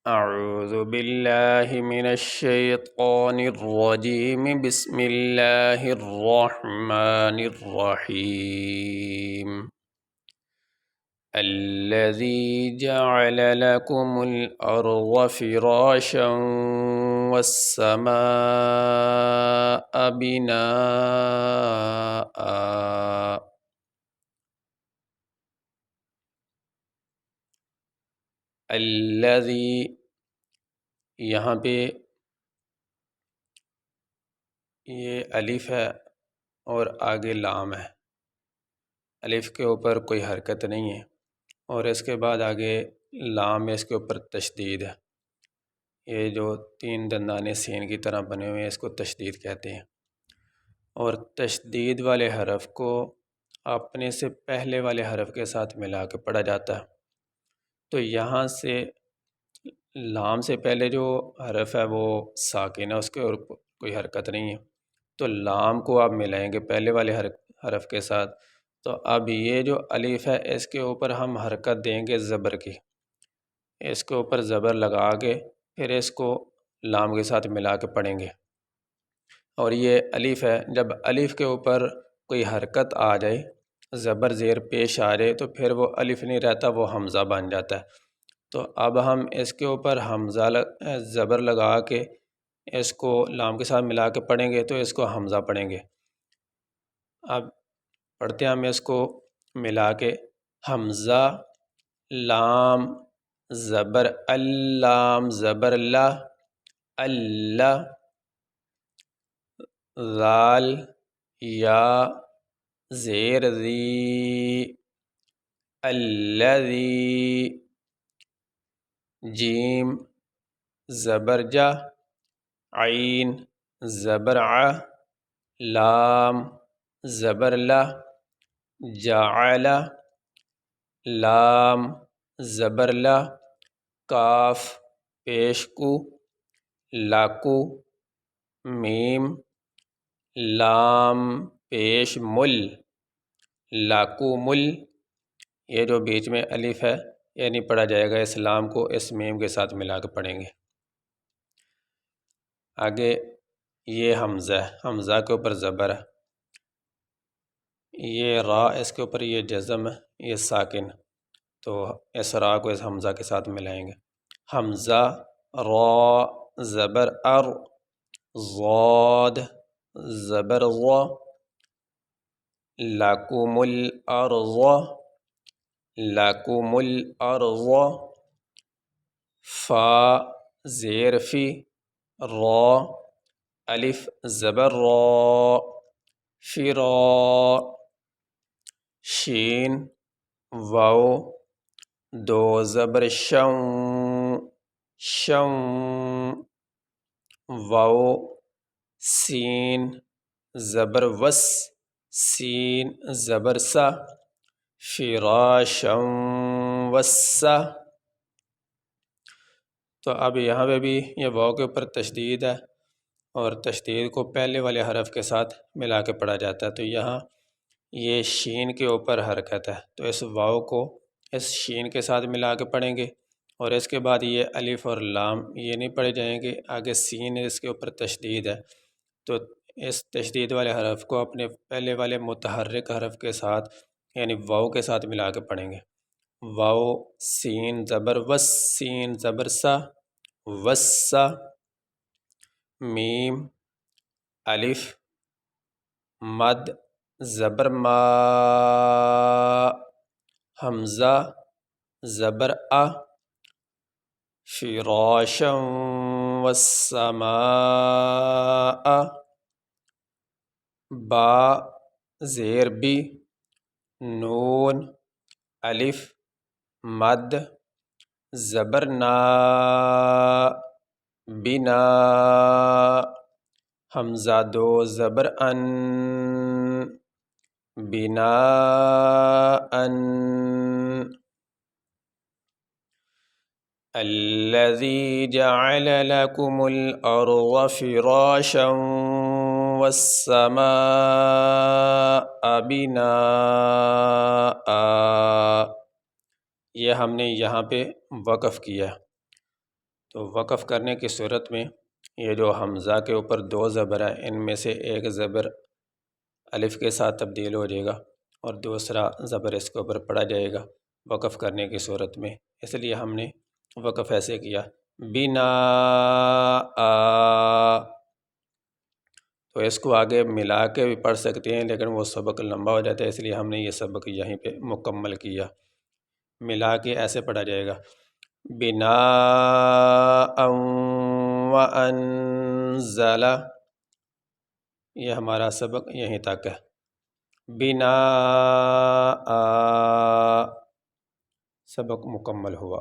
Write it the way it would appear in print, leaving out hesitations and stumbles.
أعوذ بالله من الشيطان الرجيم بسم الله الرحمن الرحيم الذي جعل لكم الأرض فراشا والسماء بناء الذي یہاں پہ یہ الف ہے اور آگے لام ہے۔ الف کے اوپر کوئی حرکت نہیں ہے اور اس کے بعد آگے لام ہے، اس کے اوپر تشدید ہے۔ یہ جو تین دندانے سین کی طرح بنے ہوئے ہیں اس کو تشدید کہتے ہیں، اور تشدید والے حرف کو اپنے سے پہلے والے حرف کے ساتھ ملا کے پڑھا جاتا ہے۔ تو یہاں سے لام سے پہلے جو حرف ہے وہ ساکن ہے، اس کے اور کوئی حرکت نہیں ہے، تو لام کو آپ ملائیں گے پہلے والے حرف کے ساتھ۔ تو اب یہ جو الف ہے اس کے اوپر ہم حرکت دیں گے زبر کی، اس کے اوپر زبر لگا کے پھر اس کو لام کے ساتھ ملا کے پڑھیں گے۔ اور یہ الف ہے، جب الف کے اوپر کوئی حرکت آ جائے، زبر زیر پیش آ جائے، تو پھر وہ الف نہیں رہتا، وہ حمزہ بن جاتا ہے۔ تو اب ہم اس کے اوپر حمزہ زبر لگا کے اس کو لام کے ساتھ ملا کے پڑھیں گے، تو اس کو حمزہ پڑھیں گے۔ اب پڑھتے ہیں ہم اس کو ملا کے، حمزہ لام زبر اللام زبر لا اللہ، ذال یا زیر ذی الذی، جیم زبر جا عین زبر ع لام زبر لا جعل لام زبر لا کاف پیش کو لاکو میم لام پیش مل لاکو مل، یہ جو بیچ میں الف ہے یہ نہیں پڑھا جائے گا، اس لام کو اس میم کے ساتھ ملا کے پڑھیں گے۔ آگے یہ حمزہ ہے، حمزہ کے اوپر زبر ہے، یہ را اس کے اوپر یہ جزم ہے، یہ ساکن، تو اس را کو اس حمزہ کے ساتھ ملائیں گے۔ حمزہ را زبر ار ضاد زبر ضا لکم الارض لکم الارض، فا زیر فی را الف زبر را فرا، شین واو دو زبر شوں شوں، واو سین زبر وس سین زبر سا فراشا وسا۔ تو اب یہاں پہ بھی یہ واو کے اوپر تشدید ہے اور تشدید کو پہلے والے حرف کے ساتھ ملا کے پڑھا جاتا ہے، تو یہاں یہ شین کے اوپر حرکت ہے، تو اس واو کو اس شین کے ساتھ ملا کے پڑھیں گے، اور اس کے بعد یہ الف اور لام یہ نہیں پڑھے جائیں گے، آگے سین اس کے اوپر تشدید ہے، تو اس تشدید والے حرف کو اپنے پہلے والے متحرک حرف کے ساتھ یعنی واو کے ساتھ ملا کے پڑھیں گے۔ واو سین زبر وس سین زبر سا وسا، میم الف مد زبر ما، حمزہ زبر ا فراشا والسماء، با زیر بی نون الف مد زبر نا بنا، حمزہ دو زبر ان بنا ان، الذي جعل لكم الأرض فراشا والسماء بناء، یہ ہم نے یہاں پہ وقف کیا ہے۔ تو وقف کرنے کی صورت میں یہ جو حمزہ کے اوپر دو زبر ہیں، ان میں سے ایک زبر الف کے ساتھ تبدیل ہو جائے گا اور دوسرا زبر اس کے اوپر پڑا جائے گا وقف کرنے کی صورت میں، اس لیے ہم نے وقف ایسے کیا بنا تو اس کو آگے ملا کے بھی پڑھ سکتے ہیں، لیکن وہ سبق لمبا ہو جاتا ہے، اس لیے ہم نے یہ سبق یہیں پہ مکمل کیا۔ ملا کے ایسے پڑھا جائے گا بنا وانزل، یہ ہمارا سبق یہیں تک ہے۔ بنا سبق مکمل ہوا۔